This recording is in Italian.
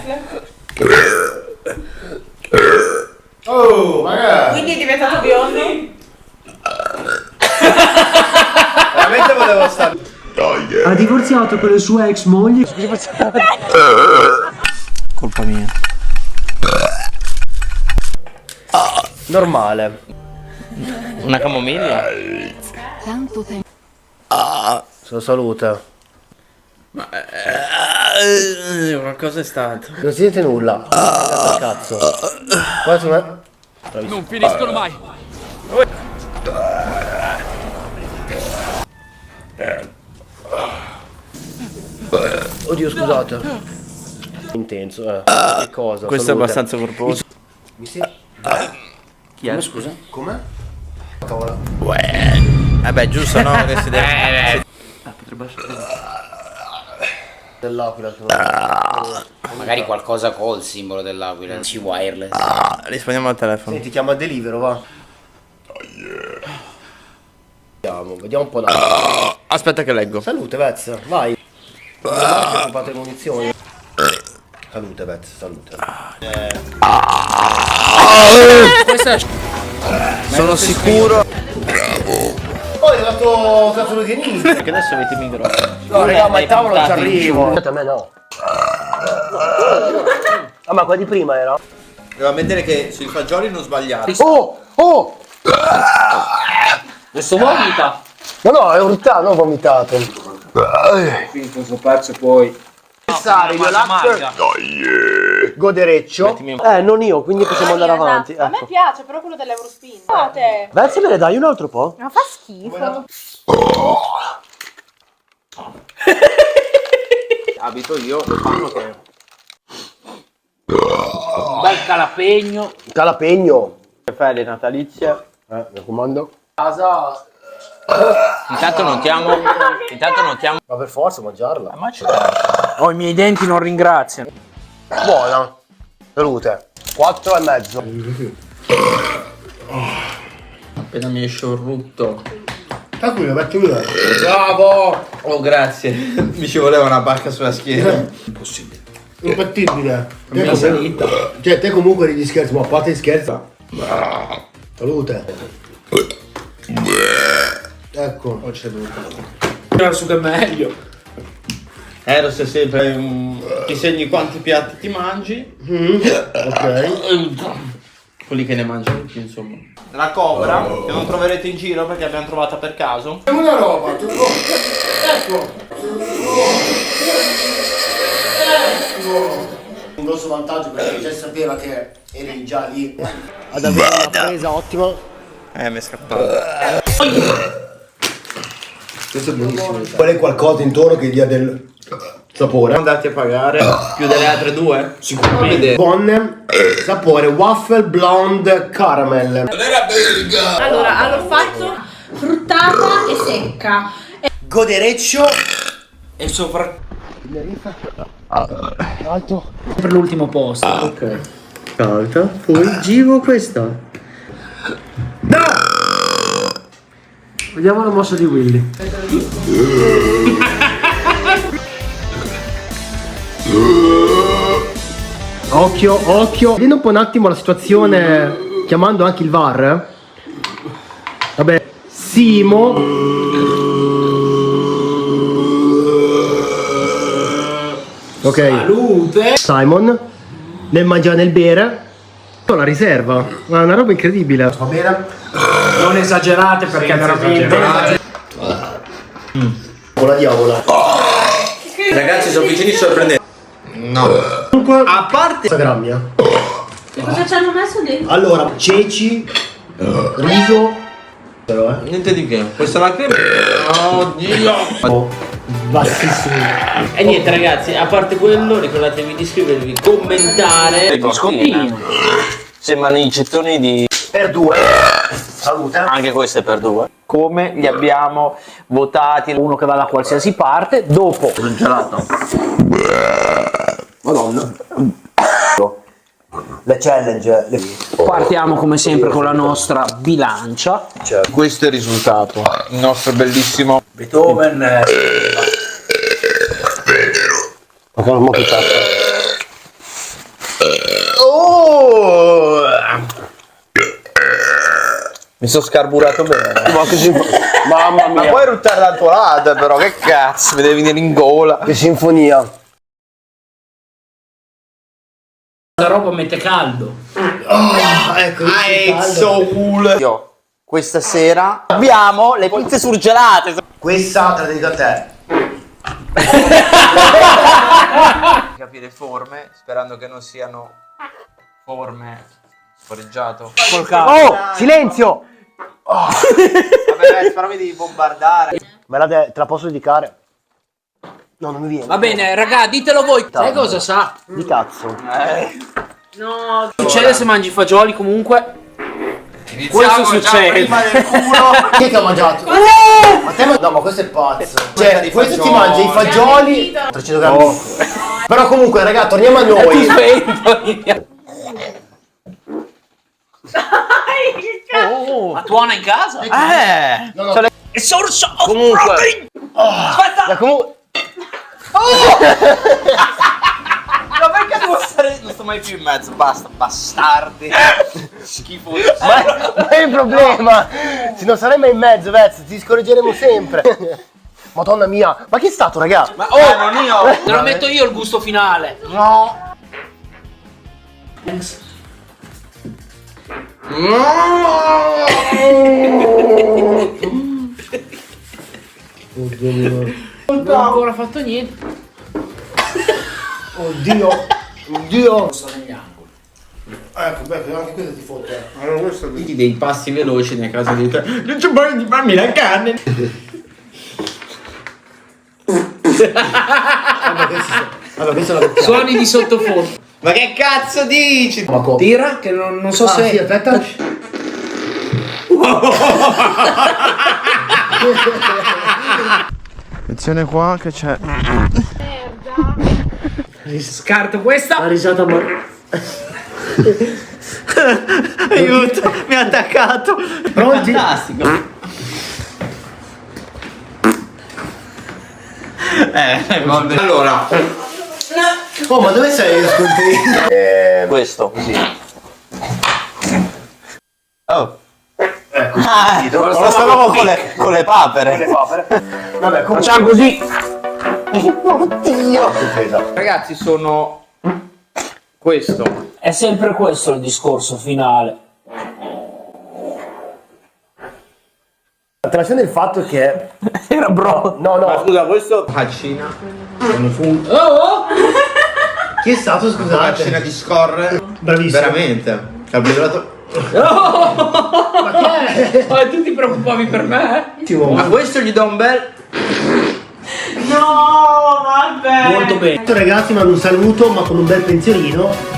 waffle. Oh, magari. Quindi è diventato biondo? Veramente volevo stare. Ha divorziato con le sue ex mogli. Colpa mia. Normale. Una camomilla? Tanto tempo. Sua salute. Qualcosa è stato. Non si sente nulla. Cazzo. Guarda su me. Non finiscono mai. Oddio, scusate. Intenso, Che cosa? Questo Salute. è abbastanza corposo. Mi senti? Chi è? Come, scusa? Come? Tavola. Beh, giusto, no? Che si deve... Potrebbe essere. Dell'aquila. Magari qualcosa col simbolo dell'aquila. Wireless. Rispondiamo al telefono. Senti, chiama Delivero, va. Vediamo un po'. Aspetta che leggo. Salute, Vez, vai. Ho comprato le munizioni. Salute, Vez, salute. Questa è... Sono sicuro. Oh, è arrivato cazzo di niente. Che adesso avete i microfoni. No, raga, ma il tavolo non ci arrivo. A me no. Ah, ma quello di prima era? Doveva mettere che sui fagioli non sbagliate. Oh! Oh! Adesso vomita. No, no, è urtato, non ho vomitato. Quindi questo pezzo poi. Pensare, godereccio. Non io, quindi possiamo andare avanti. A me piace, però quello dell'Eurospin. Fate. Verso me ne dai un altro po'? Ma fa schifo. Abito io, lo fanno che... Bel calapegno. Calapegno. Ferie natalizie. Mi raccomando. Casa. Intanto notiamo... Ma per forza mangiarla. Ma c'è... Oh, i miei denti non ringraziano. Buona. Salute. 4,5. Appena mi esce un rutto. Tranquillo, metto io. Bravo. Oh, grazie. Mi ci voleva una barca sulla schiena. Impossibile. Imbattibile. Cioè, te comunque ridi scherzi, ma a parte gli scherzi. Salute. Ecco. Ho ceduto. Era su che è meglio. Ero se sempre ti segni quanti piatti ti mangi. Ok. Quelli che ne mangiano più, insomma. La cobra, che non troverete in giro perché l'abbiamo trovata per caso. È una roba. Ecco. Un grosso vantaggio perché già sapeva che eri già lì. Ad avere una presa ottima. Mi è scappato. Questo è buonissimo. Vuole qualcosa intorno che dia del sapore. Siamo andati a pagare più delle altre due? Sicuramente. Buon sapore waffle blonde caramel. Allora, all'olfatto fruttata e secca. Godereccio. E sopra. Alto. Per l'ultimo posto. Ok. Alta. Poi giro questa. No! Vediamo la mossa di Willy. Occhio, occhio. Vedendo un po' un attimo la situazione, chiamando anche il VAR. Vabbè, Simo. Ok. Salute. Simon. Nel mangiare e nel bere. La riserva. Ma è una roba incredibile. Va bene? Non esagerate perché veramente. Con la diavola. Ragazzi, sono vicini sorprendenti. No. Comunque, A parte... grammia. Cosa ci hanno messo dentro? Allora, ceci, riso. Però, Niente di che. Questa è la crema. Oddio. bassissimo. E niente ragazzi, a parte quello, ricordatevi di iscrivervi, commentare. Sembrano iniezioni di... Per due. Salute. Anche queste per due. Come li abbiamo votati, uno che va da qualsiasi parte, dopo. Un gelato. Madonna. Le challenge. Partiamo come sempre con la nostra bilancia. Questo è il risultato. Il nostro bellissimo... Beethoven. Ma che non mo' Oh! Mi sono scarburato bene. Ma che Mamma mia. Ma puoi ruttare dal tuo lato, però che cazzo, mi devi venire in gola. Che sinfonia. Questa roba mette caldo. Ecco, Io, questa sera abbiamo le pizze surgelate. questa te la dedico a te. Capire forme, sperando che non siano forme scorreggiato. Oh, silenzio! Vabbè, però mi devi bombardare. Te la posso dedicare? No, non mi viene. Va bene, raga, ditelo voi. Sai cosa sa? Di cazzo. No. Succede se mangi i fagioli comunque? Questo succede. Prima del culo. Chi è che ha mangiato? Ma te no, ma questo è pazzo. Cioè, di questo ti fagioli. mangia i fagioli. 300 grammi. Però comunque, raga, torniamo a noi. Ma tuona in casa? È sorso. Comunque. Aspetta! Comunque. Ma perché devo stare? Non sto mai più in mezzo, basta, bastardi. Schifo. Ma è il problema. Se non sarei mai in mezzo, Vez, ti scorreggeremo sempre. Madonna mia, ma chi è stato, raga? Ma non io. Te lo metto io il gusto finale. No. Non ho ancora fatto niente. Oddio. Oddio. Sto negli angoli. Ecco, beh, anche questo ti fotte. Quindi dei passi veloci nel caso di te. Non c'è bisogno di farmi la carne. Allora, questo è la Suoni di sottofondo. Ma che cazzo dici? Tira che non so se. Sì, aspetta. Attenzione qua che c'è. Scarto questa. La risata ma... Aiuto, mi ha attaccato. Pronti? Fantastico. Vabbè. Allora, Oh, ma dove sei? Ascolti? questo così. Oh. Lo stavamo con le papere. Vabbè, Facciamo così. Oddio. Ragazzi, sono questo. È sempre questo il discorso finale. La trazione del fatto che Era bro. no, Ma no. scusa, questo Haccina. Chi è stato, Haccina scusate? ti scorre. Bravissimo. Veramente. Carboidrato. Ma che è? Ma tu ti preoccupavi per me? Ma questo gli do un bel. No, vabbè. Molto bene. Ragazzi, mando un saluto, ma con un bel pensiolino.